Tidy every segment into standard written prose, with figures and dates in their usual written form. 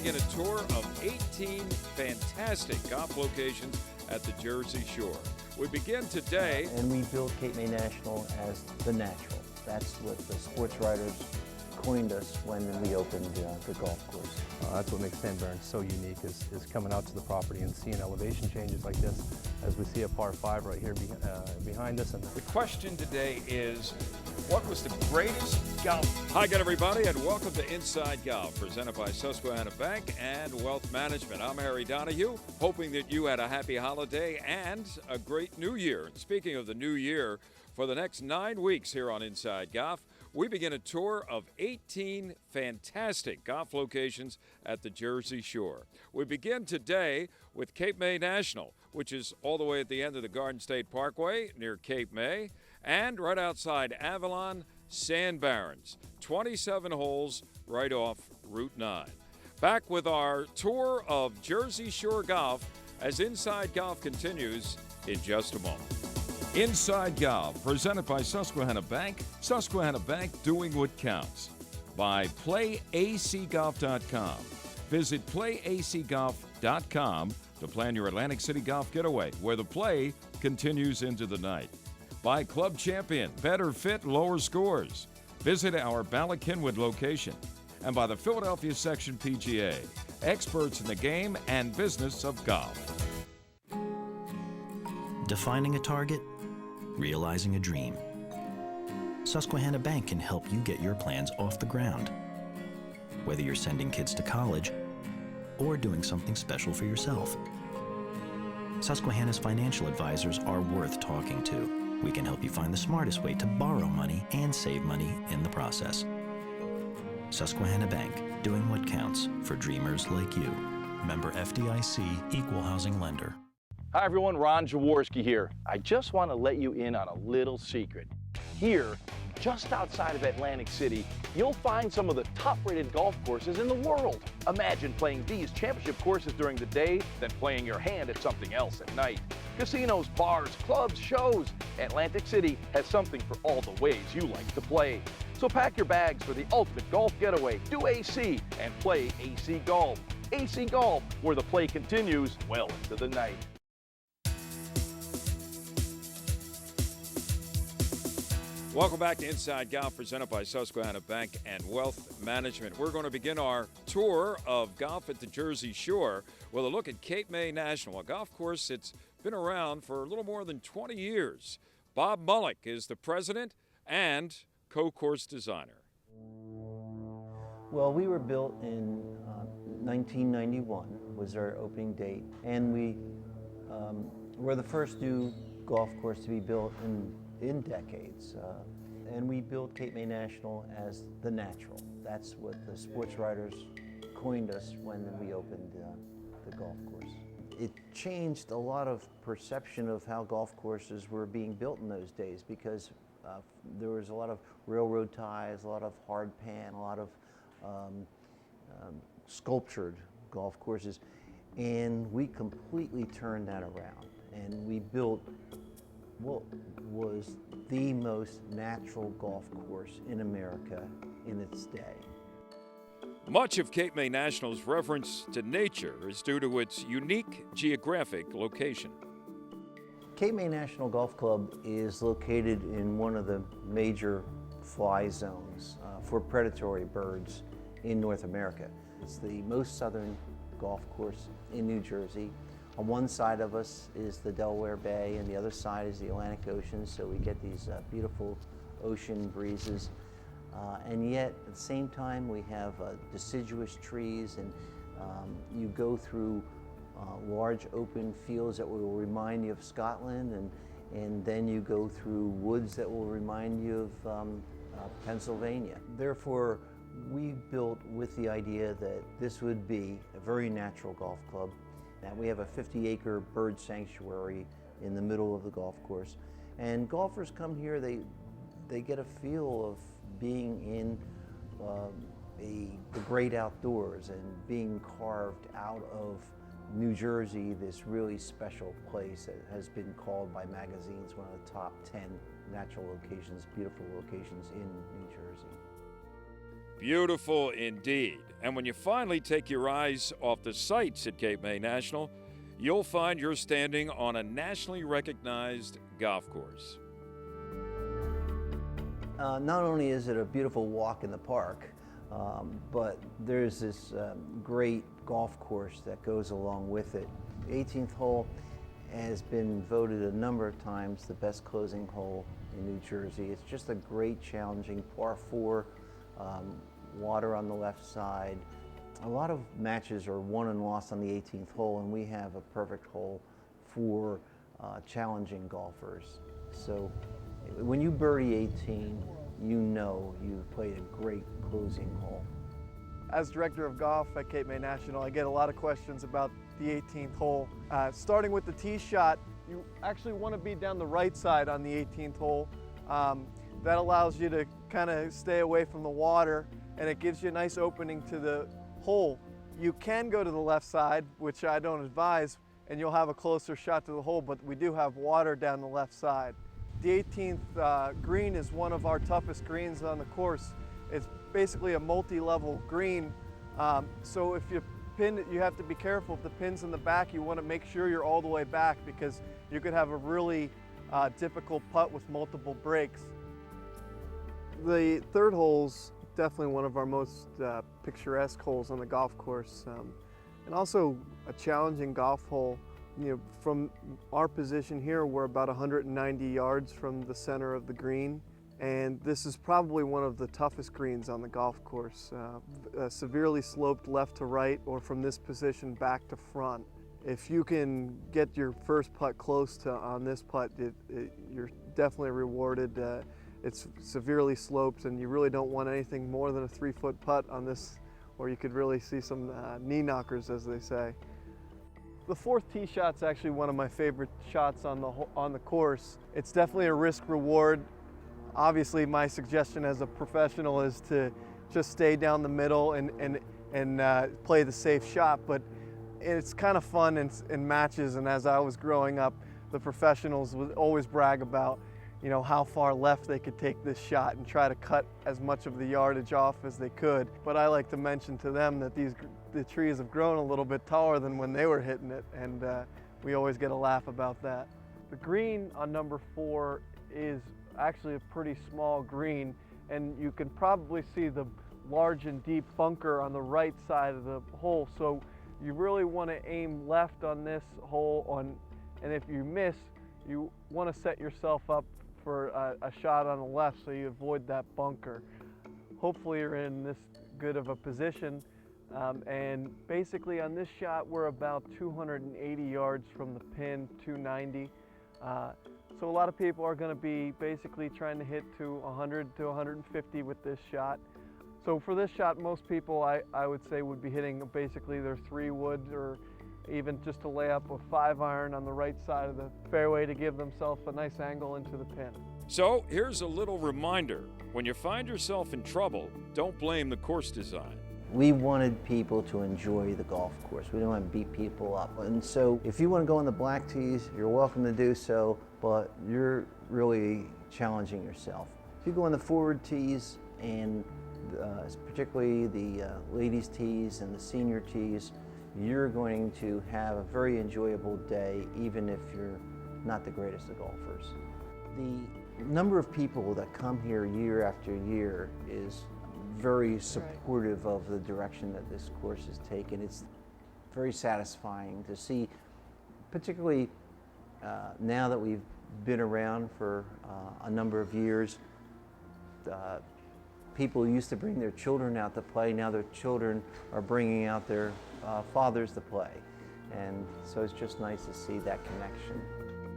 begin a tour of 18 fantastic golf locations at the Jersey Shore. We begin today. And we built Cape May National as the natural. That's what the sports writers coined us when we opened the golf course. That's what makes Barrens so unique is coming out to the property and seeing elevation changes like this, as we see a par 5 right here behind us. And the question today is, what was the greatest golf? Hi again, everybody, and welcome to Inside Golf, presented by Susquehanna Bank and Wealth Management. I'm Harry Donahue, hoping that you had a happy holiday and a great new year. And speaking of the new year, for the next 9 weeks here on Inside Golf, we begin a tour of 18 fantastic golf locations at the Jersey Shore. We begin today with Cape May National, which is all the way at the end of the Garden State Parkway near Cape May, and right outside Avalon, Barrens, 27 holes right off Route 9. Back with our tour of Jersey Shore golf as Inside Golf continues in just a moment. Inside Golf, presented by Susquehanna Bank. Susquehanna Bank, doing what counts. By PlayACGolf.com. Visit PlayACGolf.com to plan your Atlantic City golf getaway, where the play continues into the night. By Club Champion, better fit, lower scores. Visit our Bala Cynwyd location. And by the Philadelphia Section PGA, experts in the game and business of golf. Defining a target, realizing a dream. Susquehanna Bank can help you get your plans off the ground. Whether you're sending kids to college or doing something special for yourself. Susquehanna's financial advisors are worth talking to. We can help you find the smartest way to borrow money and save money in the process. Susquehanna Bank, doing what counts for dreamers like you. Member FDIC, Equal Housing Lender. Hi everyone, Ron Jaworski here. I just want to let you in on a little secret. Here, just outside of Atlantic City, you'll find some of the top-rated golf courses in the world. Imagine playing these championship courses during the day, then playing your hand at something else at night. Casinos, bars, clubs, shows. Atlantic City has something for all the ways you like to play. So pack your bags for the ultimate golf getaway. Do AC and play AC Golf. AC Golf, where the play continues well into the night. Welcome back to Inside Golf, presented by Susquehanna Bank and Wealth Management. We're going to begin our tour of golf at the Jersey Shore with a look at Cape May National, a golf course that's been around for a little more than 20 years. Bob Mullick is the president and co-course designer. Well, we were built in 1991 was our opening date, and we were the first new golf course to be built in decades. And we built Cape May National as the natural. That's what the sports writers coined us when we opened the golf course. It changed a lot of perception of how golf courses were being built in those days, because there was a lot of railroad ties, a lot of hard pan, a lot of sculptured golf courses, and we completely turned that around, and we built what was the most natural golf course in America in its day. Much of Cape May National's reference to nature is due to its unique geographic location. Cape May National Golf Club is located in one of the major fly zones for predatory birds in North America. It's the most southern golf course in New Jersey. On one side of us is the Delaware Bay, and the other side is the Atlantic Ocean, so we get these beautiful ocean breezes. And yet, at the same time, we have deciduous trees, and you go through large open fields that will remind you of Scotland, and then you go through woods that will remind you of Pennsylvania. Therefore, we built with the idea that this would be a very natural golf club. Now, we have a 50-acre bird sanctuary in the middle of the golf course, and golfers come here, they get a feel of being in the great outdoors and being carved out of New Jersey, this really special place that has been called by magazines one of the top 10 natural locations, beautiful locations in New Jersey. Beautiful indeed. And when you finally take your eyes off the sights at Cape May National, you'll find you're standing on a nationally recognized golf course. Not only is it a beautiful walk in the park, but there's this great golf course that goes along with it. The 18th hole has been voted a number of times the best closing hole in New Jersey. It's just a great challenging par 4, water on the left side. A lot of matches are won and lost on the 18th hole, and we have a perfect hole for challenging golfers. So when you birdie 18, you know you've played a great closing hole. As director of golf at Cape May National, I get a lot of questions about the 18th hole. Starting with the tee shot, you actually want to be down the right side on the 18th hole. That allows you to kind of stay away from the water, and it gives you a nice opening to the hole. You can go to the left side, which I don't advise, and you'll have a closer shot to the hole, but we do have water down the left side. The 18th green is one of our toughest greens on the course. It's basically a multi-level green, so if you pin it, you have to be careful. If the pin's in the back, you want to make sure you're all the way back, because you could have a really difficult putt with multiple breaks. The third hole's definitely one of our most picturesque holes on the golf course, and also a challenging golf hole. You know, from our position here, we're about 190 yards from the center of the green, and this is probably one of the toughest greens on the golf course. Severely sloped left to right, or from this position back to front. If you can get your first putt close to on this putt, you're definitely rewarded. It's severely sloped, and you really don't want anything more than a 3-foot putt on this, or you could really see some knee knockers, as they say. The fourth tee shot's actually one of my favorite shots on the course. It's definitely a risk reward. Obviously, my suggestion as a professional is to just stay down the middle and play the safe shot, but it's kind of fun in matches, and as I was growing up, the professionals would always brag about, you know, how far left they could take this shot and try to cut as much of the yardage off as they could. But I like to mention to them that the trees have grown a little bit taller than when they were hitting it, and we always get a laugh about that. The green on number 4 is actually a pretty small green, and you can probably see the large and deep bunker on the right side of the hole. So you really want to aim left on this hole, and if you miss, you want to set yourself up for a shot on the left so you avoid that bunker. Hopefully you're in this good of a position, and basically on this shot we're about 280 yards from the pin, 290. So a lot of people are going to be basically trying to hit to 100 to 150 with this shot. So for this shot, most people I would say would be hitting basically their 3-wood, or even just to lay up a 5-iron on the right side of the fairway to give themselves a nice angle into the pin. So here's a little reminder. When you find yourself in trouble, don't blame the course design. We wanted people to enjoy the golf course. We didn't want to beat people up. And so if you want to go on the black tees, you're welcome to do so, but you're really challenging yourself. If you go on the forward tees, and particularly the ladies tees and the senior tees, you're going to have a very enjoyable day, even if you're not the greatest of golfers. The number of people that come here year after year is very supportive of the direction that this course has taken. It's very satisfying to see, particularly now that we've been around for a number of years. People used to bring their children out to play. Now their children are bringing out their fathers to play. And so it's just nice to see that connection.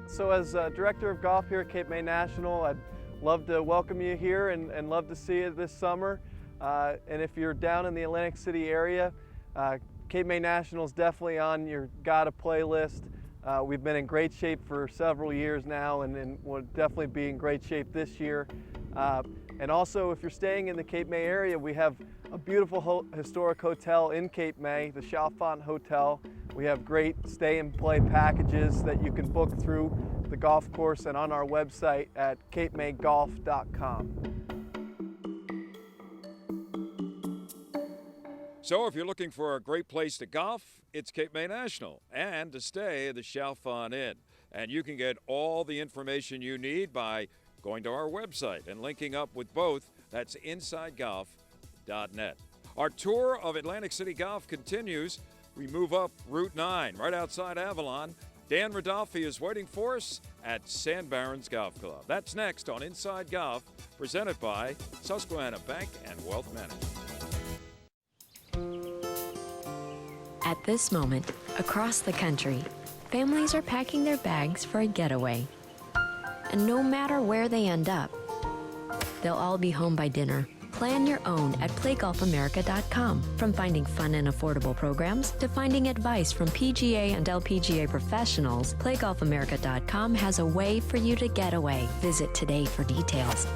So as Director of Golf here at Cape May National, I'd love to welcome you here and love to see you this summer. And if you're down in the Atlantic City area, Cape May National is definitely on your gotta play list. We've been in great shape for several years now, and we'll definitely be in great shape this year. And also, if you're staying in the Cape May area, we have a beautiful historic hotel in Cape May, the Chalfont Hotel. We have great stay and play packages that you can book through the golf course and on our website at capemaygolf.com. So if you're looking for a great place to golf, it's Cape May National, and to stay, the Chalfont Inn. And you can get all the information you need by going to our website and linking up with both. That's InsideGolf.net. Our tour of Atlantic City Golf continues. We move up Route 9, right outside Avalon. Dan Rodolphe is waiting for us at Sand Barrens Golf Club. That's next on Inside Golf, presented by Susquehanna Bank and Wealth Management. At this moment, across the country, families are packing their bags for a getaway. And no matter where they end up, they'll all be home by dinner. Plan your own at playgolfamerica.com. From finding fun and affordable programs to finding advice from PGA and LPGA professionals, playgolfamerica.com has a way for you to get away. Visit today for details.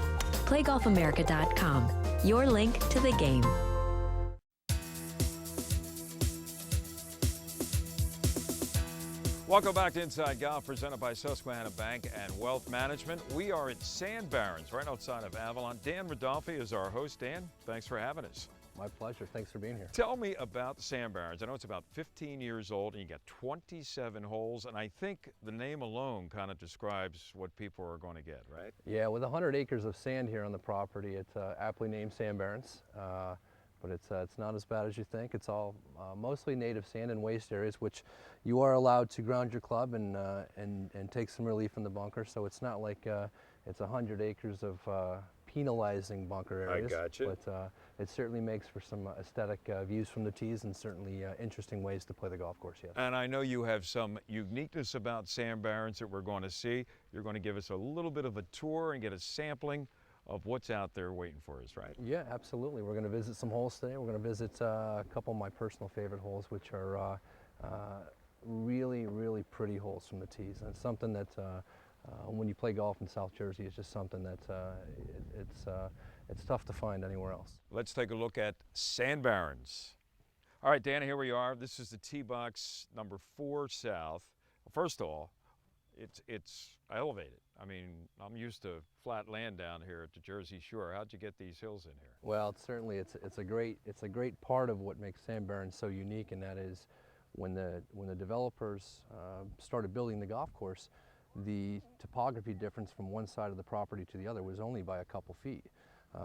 playgolfamerica.com, your link to the game. Welcome back to Inside Golf, presented by Susquehanna Bank and Wealth Management. We are at Sand Barrens, right outside of Avalon. Dan Rodolphe is our host. Dan, thanks for having us. My pleasure. Thanks for being here. Tell me about the Sand Barrens. I know it's about 15 years old, and you got 27 holes, and I think the name alone kind of describes what people are going to get, right? Yeah, with 100 acres of sand here on the property, it's aptly named Sand Barrens. But it's not as bad as you think. It's all mostly native sand and waste areas, which you are allowed to ground your club and take some relief in the bunker. So it's not like it's 100 acres of penalizing bunker areas. I got you. But it certainly makes for some aesthetic views from the tees and certainly interesting ways to play the golf course, yes. And I know you have some uniqueness about Sand Barrens that we're going to see. You're going to give us a little bit of a tour and get a sampling of what's out there waiting for us, right? Yeah, absolutely. We're going to visit some holes today. We're going to visit a couple of my personal favorite holes, which are really, really pretty holes from the tees. And it's something that when you play golf in South Jersey, it's just something that it's tough to find anywhere else. Let's take a look at Sand Barrens. All right, Dan, here we are. This is the tee box number 4 south. First of all, it's elevated. I mean, I'm used to flat land down here at the Jersey Shore. How'd you get these hills in here? Well, certainly it's a great part of what makes Sand Barrens so unique, and that is when the developers started building the golf course, the topography difference from one side of the property to the other was only by a couple feet.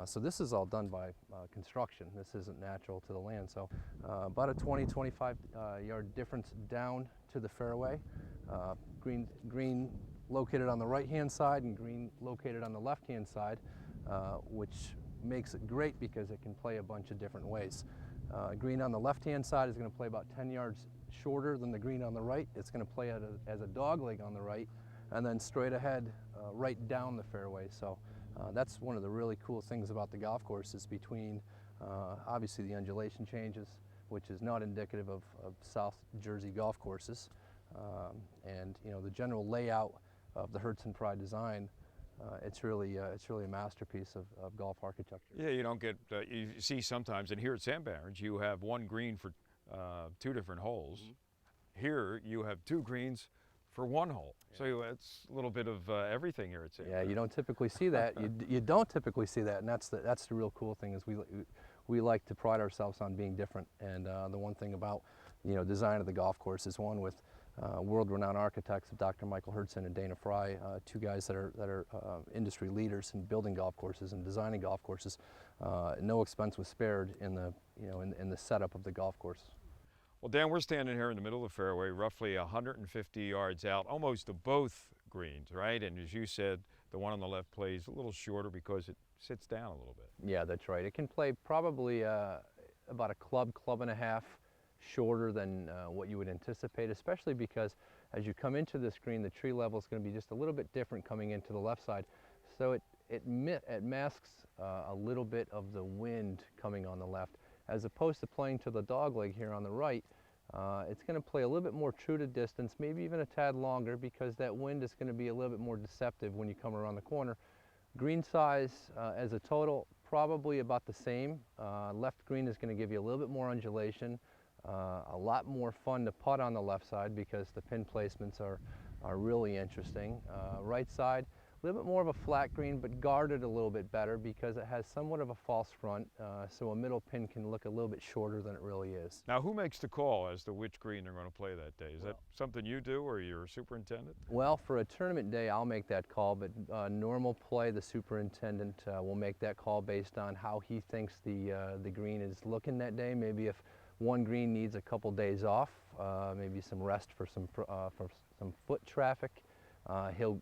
So this is all done by construction. This isn't natural to the land. So about a 20-25 yard difference down to the fairway. Green located on the right-hand side and green located on the left-hand side, which makes it great because it can play a bunch of different ways. Green on the left-hand side is going to play about 10 yards shorter than the green on the right. It's going to play as a dogleg on the right, and then straight ahead right down the fairway. So that's one of the really cool things about the golf course is between obviously the undulation changes, which is not indicative of South Jersey golf courses, and the general layout of the Hertz and Pride design. It's really a masterpiece of golf architecture. Yeah, you don't get, you see sometimes, and here at Sand Barrens, you have one green for 2 different holes. Mm-hmm. Here, you have 2 greens for 1 hole. Yeah. So it's a little bit of everything here at Sand Barrens. Yeah, you don't typically see that. you don't typically see that, and that's the real cool thing is we like to pride ourselves on being different. And the one thing about design of the golf course is one with world-renowned architects, Dr. Michael Hertzen and Dana Fry, 2 guys that are industry leaders in building golf courses and designing golf courses. No expense was spared in the in the setup of the golf course. Well, Dan, we're standing here in the middle of the fairway, roughly 150 yards out, almost to both greens, right? And as you said, the one on the left plays a little shorter because it sits down a little bit. Yeah, that's right. It can play probably about a club and a half shorter than what you would anticipate, especially because as you come into this green, the tree level is going to be just a little bit different coming into the left side. So it masks a little bit of the wind coming on the left, as opposed to playing to the dogleg here on the right. It's going to play a little bit more true to distance, maybe even a tad longer, because that wind is going to be a little bit more deceptive when you come around the corner. Green size as a total, probably about the same. Left green is going to give you a little bit more undulation. A lot more fun to putt on the left side because the pin placements are really interesting. Right side, A little bit more of a flat green, but guarded a little bit better because it has somewhat of a false front, so a middle pin can look a little bit shorter than it really is. Now, who makes the call as to which green they're going to play that day? Is that something you do, or your superintendent? Well, for a tournament day, I'll make that call, but normal play, the superintendent will make that call based on how he thinks the green is looking that day. Maybe if one green needs a couple days off, maybe some rest for some foot traffic, he'll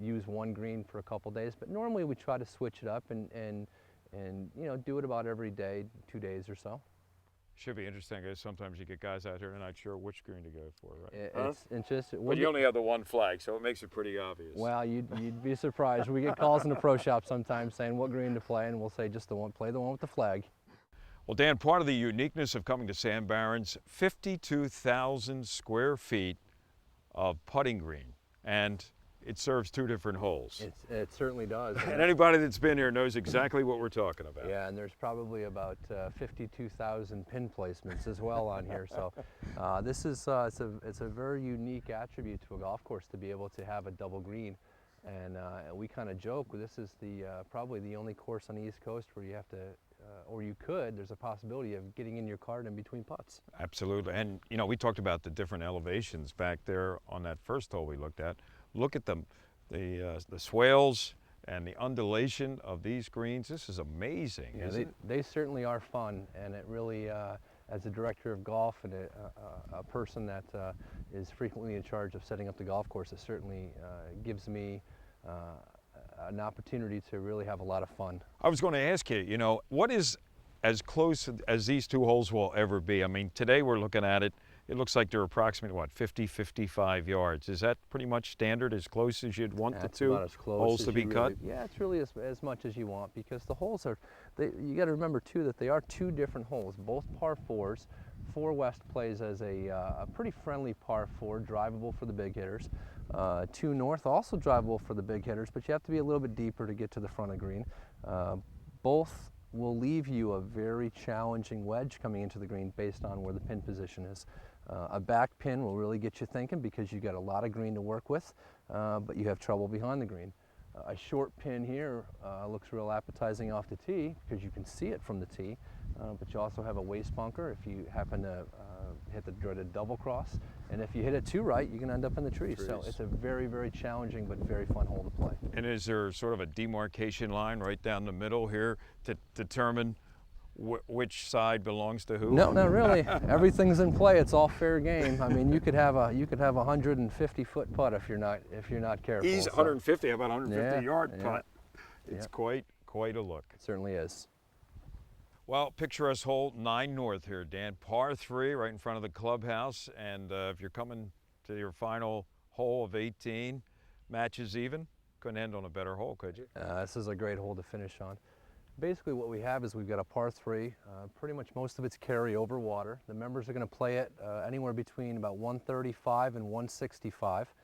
use one green for a couple days. But normally we try to switch it up and do it about every day, 2 days or so. Should be interesting, because sometimes you get guys out here and not sure which green to go for, right? It's just. But you only have the one flag, so it makes it pretty obvious. Well, you'd be surprised. We get calls in the pro shop sometimes saying what green to play, and we'll say just play the one with the flag. Well, Dan, part of the uniqueness of coming to Sam Barrens, 52,000 square feet of putting green, and it serves 2 different holes. It certainly does. And anybody that's been here knows exactly what we're talking about. Yeah, and there's probably about 52,000 pin placements as well on here. So this is it's a very unique attribute to a golf course to be able to have a double green. And we kind of joke, this is probably the only course on the East Coast where you have to, or you could, there's a possibility of getting in your cart in between putts. Absolutely. And we talked about the different elevations back there on that first hole we looked at. Look at the swales and the undulation of these greens. This is amazing. Yeah, they certainly are fun, and it really, as a director of golf and a person that is frequently in charge of setting up the golf course, it certainly gives me an opportunity to really have a lot of fun. I was going to ask you, what is as close as these 2 holes will ever be? I mean, today we're looking at it. It looks like they're approximately, 50, 55 yards. Is that pretty much standard, as close as you'd want the 2 holes to be cut? Yeah, it's really as much as you want, because the holes are, you got to remember too that they are 2 different holes, both par 4s. 4 West plays as a pretty friendly par 4, drivable for the big hitters. 2 North also drivable for the big hitters, but you have to be a little bit deeper to get to the front of green. Both will leave you a very challenging wedge coming into the green based on where the pin position is. A back pin will really get you thinking because you got a lot of green to work with, but you have trouble behind the green. A short pin here looks real appetizing off the tee because you can see it from the tee, but you also have a waist bunker if you happen to hit the dreaded double cross, and if you hit it too right, you can end up in the trees. So it's a very, very challenging but very fun hole to play. And is there sort of a demarcation line right down the middle here to determine which side belongs to who? No, not really. Everything's in play. It's all fair game. I mean, you could have a 150-foot putt if you're not careful. He's 150. How about 150-yard putt? It's quite a look. It certainly is. Well, picturesque hole 9 North here, Dan. Par 3 right in front of the clubhouse, and if you're coming to your final hole of 18, matches even. Couldn't end on a better hole, could you? This is a great hole to finish on. Basically what we have is we've got a par 3, pretty much most of it's carry over water. The members are going to play it anywhere between about 135 and 165.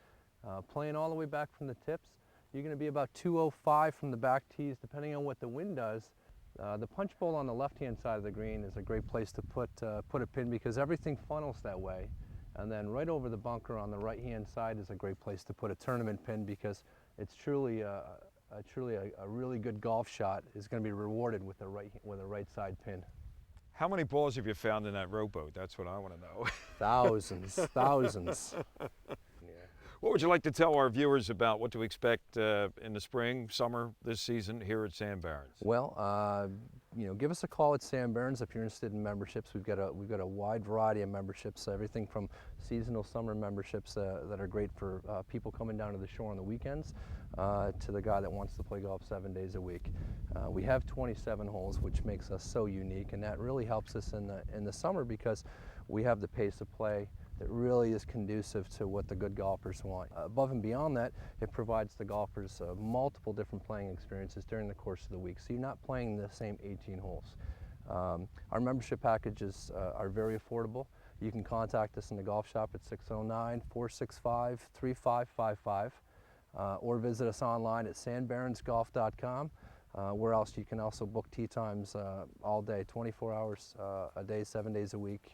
Playing all the way back from the tips, you're going to be about 205 from the back tees, depending on what the wind does. The punch bowl on the left-hand side of the green is a great place to put a pin because everything funnels that way. And then right over the bunker on the right-hand side is a great place to put a tournament pin because it's truly a really good golf shot is going to be rewarded with a right side pin. How many balls have you found in that rowboat? That's what I want to know. Thousands, thousands. What would you like to tell our viewers about what to expect in the spring, summer, this season here at Sam Barrens? Well, give us a call at Sam Barrens if you're interested in memberships. We've got a wide variety of memberships, everything from seasonal summer memberships that are great for people coming down to the shore on the weekends to the guy that wants to play golf 7 days a week. We have 27 holes, which makes us so unique, and that really helps us in the summer because we have the pace of play that really is conducive to what the good golfers want. Above and beyond that, it provides the golfers multiple different playing experiences during the course of the week, so you're not playing the same 18 holes. Our membership packages are very affordable. You can contact us in the golf shop at 609-465-3555 or visit us online at sandbarrensgolf.com. where else you can also book tee times all day, 24 hours a day, 7 days a week,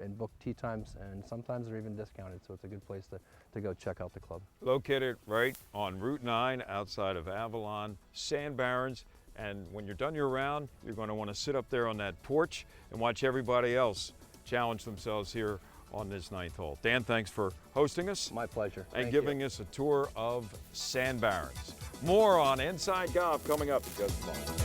and book tee times, and sometimes they're even discounted, so it's a good place to go check out the club. Located right on Route 9 outside of Avalon, Sand Barrens. And when you're done your round, you're going to want to sit up there on that porch and watch everybody else challenge themselves here on this 9th hole. Dan, thanks for hosting us. My pleasure. And Thank giving you. us a tour of Sand Barrens. More on Inside Golf coming up in just a moment.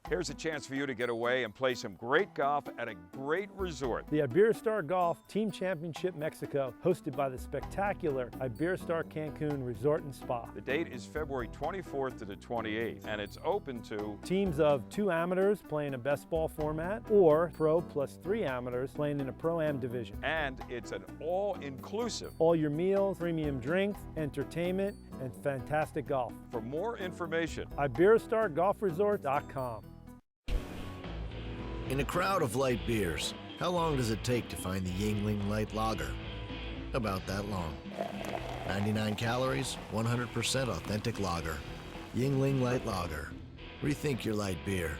Here's a chance for you to get away and play some great golf at a great resort. The Iberostar Golf Team Championship Mexico, hosted by the spectacular Iberostar Cancun Resort and Spa. The date is February 24th to the 28th, and it's open to Teams of 2 amateurs playing a best ball format, or pro plus 3 amateurs playing in a Pro-Am division. and it's an all-inclusive. All your meals, premium drinks, entertainment, and fantastic golf. For more information, IberostarGolfResort.com. In a crowd of light beers, how long does it take to find the Yingling Light Lager? About that long. 99 calories, 100% authentic lager. Yingling Light Lager. Rethink your light beer.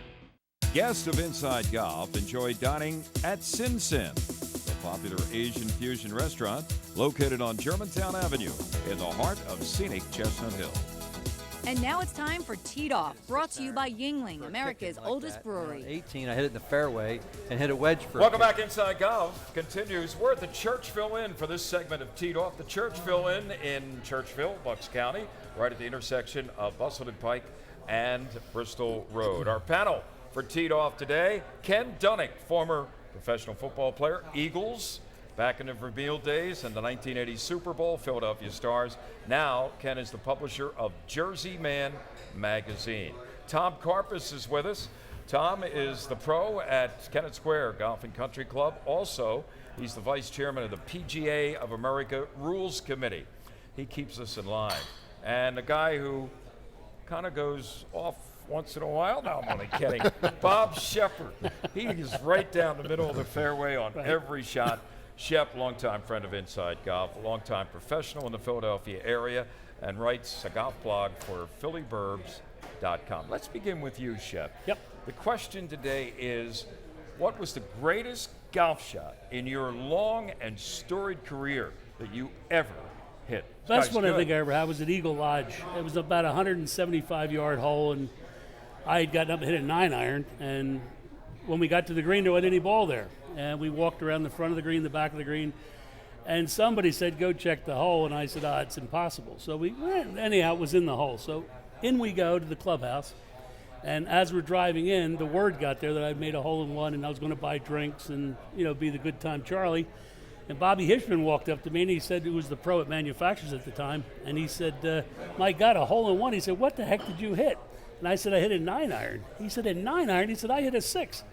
guests of Inside Golf enjoy dining at Sin Sin, the popular Asian fusion restaurant located on Germantown Avenue in the heart of scenic Chestnut Hill. And now it's time for Teed Off, brought to you by Yingling, America's oldest brewery. 18, I hit it in the fairway and hit a wedge for Welcome back. Inside Golf continues. We're at the Churchville Inn for this segment of Teed Off. The Churchville Inn in Churchville, Bucks County, right at the intersection of Busselton Pike and Bristol Road. Our panel for Teed Off today, Ken Dunnick, former professional football player, Eagles, back in the Vermeil days and the 1980 Super Bowl, Philadelphia Stars. Now, Ken is the publisher of Jersey Man magazine. Tom Karpus is with us. Tom is the pro at Kennett Square Golf and Country Club. Also, he's the vice chairman of the PGA of America Rules Committee. He keeps us in line. And a guy who kind of goes off once in a while. No, I'm only kidding. Bob Shepard. He is right down the middle of the fairway on every shot. Shep, longtime friend of Inside Golf, longtime professional in the Philadelphia area, and writes a golf blog for phillyburbs.com. Let's begin with you, Shep. Yep. The question today is, what was the greatest golf shot in your long and storied career that you ever hit? Best one I think I ever had was at Eagle Lodge. It was about a 175-yard hole, and I had gotten up and hit a 9-iron, and when we got to the green, there wasn't any ball there. And we walked around the front of the green, the back of the green, and somebody said, go check the hole, and I said, it's impossible. So we went, anyhow, it was in the hole. So in we go to the clubhouse, and as we're driving in, the word got there that I'd made a hole-in-one, and I was going to buy drinks and, be the good time Charlie. And Bobby Hishman walked up to me, and he said, he was the pro at Manufacturers at the time, and he said, my God, a hole-in-one. He said, what the heck did you hit? And I said, I hit a 9-iron. He said, a 9-iron? He said, I hit a 6.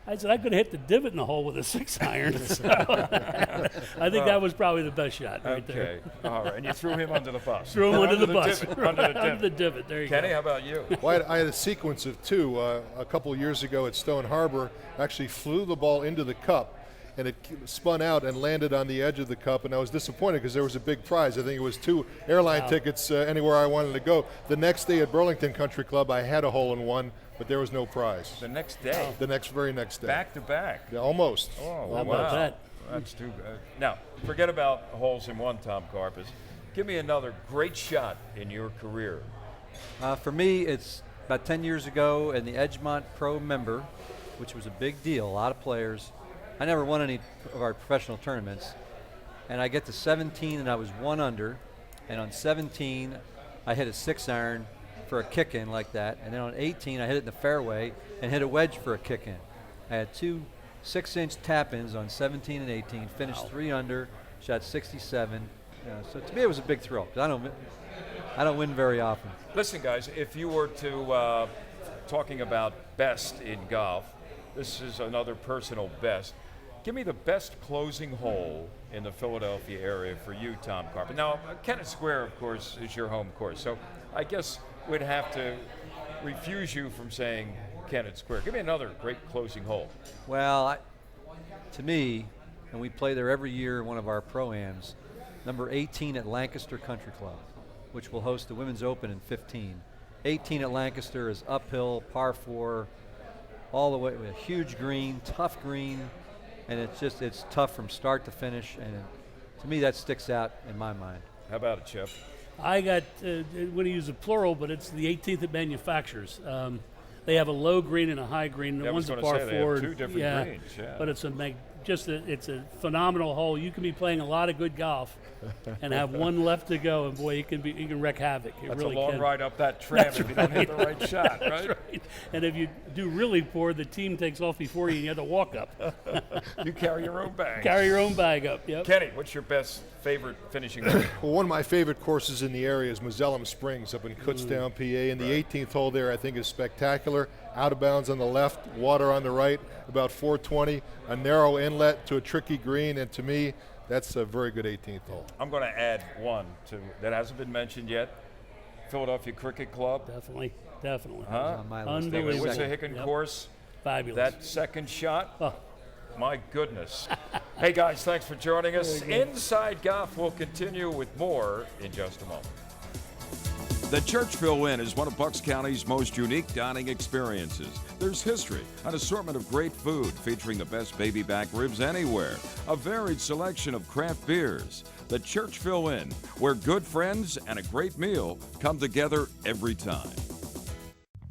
I said, I could have hit the divot in the hole with a 6-iron. So I think that was probably the best shot right there. Okay, all right. And you threw him under the bus. Threw him under the bus. Divot, under the divot. There you go. Kenny, how about you? Well, I had a sequence of two. A couple of years ago at Stone Harbor, actually flew the ball into the cup, and it spun out and landed on the edge of the cup, and I was disappointed because there was a big prize. I think it was 2 airline tickets anywhere I wanted to go. The next day at Burlington Country Club, I had a hole-in-one, but there was no prize. The next day? The very next day. Back to back? Yeah, almost. Oh, how about that? That's too bad. Now, forget about holes-in-one, Tom Karpus. Give me another great shot in your career. For me, it's about 10 years ago in the Edgemont Pro Member, which was a big deal, a lot of players. I never won any of our professional tournaments, and I get to 17 and I was 1 under, and on 17 I hit a 6-iron for a kick-in like that, and then on 18 I hit it in the fairway and hit a wedge for a kick-in. I had 2 6-inch tap-ins on 17 and 18, finished 3 under, shot 67. So to me it was a big thrill, because I don't win very often. Listen, guys, if you were to talking about best in golf, this is another personal best. Give me the best closing hole in the Philadelphia area for you, Tom Karpus. Now, Kennett Square, of course, is your home course, so I guess we'd have to refuse you from saying Kennett Square. Give me another great closing hole. Well, to me, and we play there every year in one of our Pro-Ams, number 18 at Lancaster Country Club, which will host the Women's Open in 15. 18 at Lancaster is uphill, par 4, all the way with a huge green, tough green, and it's tough from start to finish, and to me that sticks out in my mind. How about it, Chip? I got, I'm going to use a plural, but it's the 18th at manufacturers. They have a low green and a high green. Yeah, One's a I was par gonna say, they have 4. two different greens, yeah. But it's it's a phenomenal hole. You can be playing a lot of good golf and have one left to go, and boy, you can wreak havoc. You That's really a long can. ride up that tram if you don't hit the right shot, right? That's right. And if you do really poor, the team takes off before you and you have to walk up. You carry your own bag. Carry your own bag up, yep. Kenny, what's your favorite finishing hole? Well, one of my favorite courses in the area is Mazellum Springs up in Kutztown, PA, and the 18th hole there I think is spectacular. Out of bounds on the left, water on the right, about 420, a narrow inlet to a tricky green, and to me, that's a very good 18th hole. I'm going to add one that hasn't been mentioned yet. Philadelphia Cricket Club. Definitely. Huh? Unbelievable. Wissahickon course. Fabulous. That second shot. Oh. My goodness. Hey guys, thanks for joining us. Inside Golf will continue with more in just a moment. The Churchville Inn is one of Bucks County's most unique dining experiences. There's history, an assortment of great food featuring the best baby back ribs anywhere, a varied selection of craft beers. The Churchville Inn, where good friends and a great meal come together every time.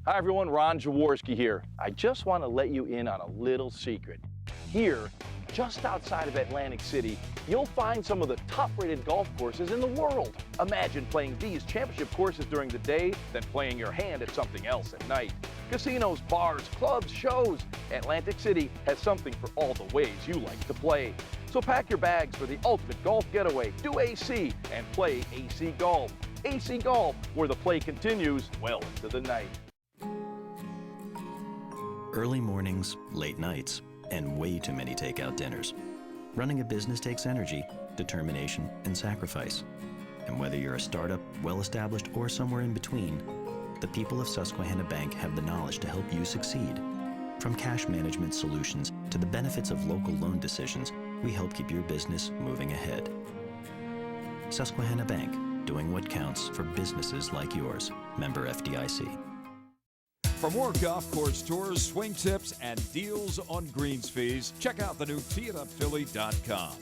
Hi everyone, Ron Jaworski here. I just want to let you in on a little secret. Here, just outside of Atlantic City, you'll find some of the top-rated golf courses in the world. Imagine playing these championship courses during the day, then playing your hand at something else at night. Casinos, bars, clubs, shows. Atlantic City has something for all the ways you like to play. So pack your bags for the ultimate golf getaway. Do AC and play AC Golf. AC Golf, where the play continues well into the night. Early mornings, late nights, and way too many takeout dinners. Running a business takes energy, determination, and sacrifice. And whether you're a startup, well-established, or somewhere in between, the people of Susquehanna Bank have the knowledge to help you succeed. From cash management solutions to the benefits of local loan decisions, we help keep your business moving ahead. Susquehanna Bank, doing what counts for businesses like yours. Member FDIC. For more golf course tours, swing tips, and deals on greens fees, check out the new teeitupphilly.com.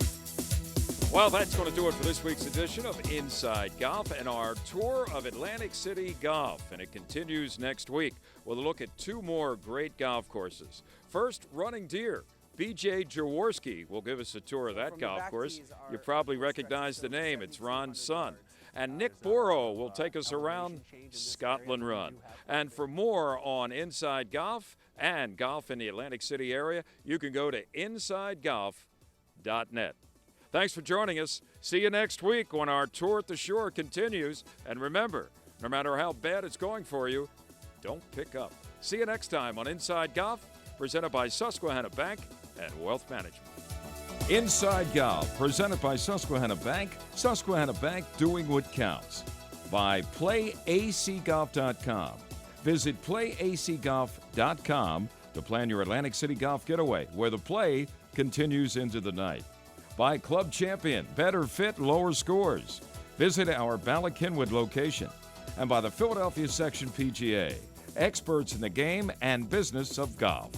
Well, that's going to do it for this week's edition of Inside Golf and our tour of Atlantic City Golf. And it continues next week with a look at two more great golf courses. First, Running Deer. B.J. Jaworski will give us a tour of that golf course. You probably recognize the name. It's Ron's son. And Nick Borough will take us around Scotland Run. And for more on Inside Golf and golf in the Atlantic City area, you can go to InsideGolf.net. Thanks for joining us. See you next week when our tour at the shore continues. And remember, no matter how bad it's going for you, don't pick up. See you next time on Inside Golf, presented by Susquehanna Bank and Wealth Management. Inside Golf, presented by Susquehanna Bank doing what counts. By PlayACGolf.com. Visit PlayACGolf.com to plan your Atlantic City golf getaway, where the play continues into the night. By Club Champion, better fit, lower scores. Visit our Bala-Cynwyd location. And by the Philadelphia Section PGA, experts in the game and business of golf.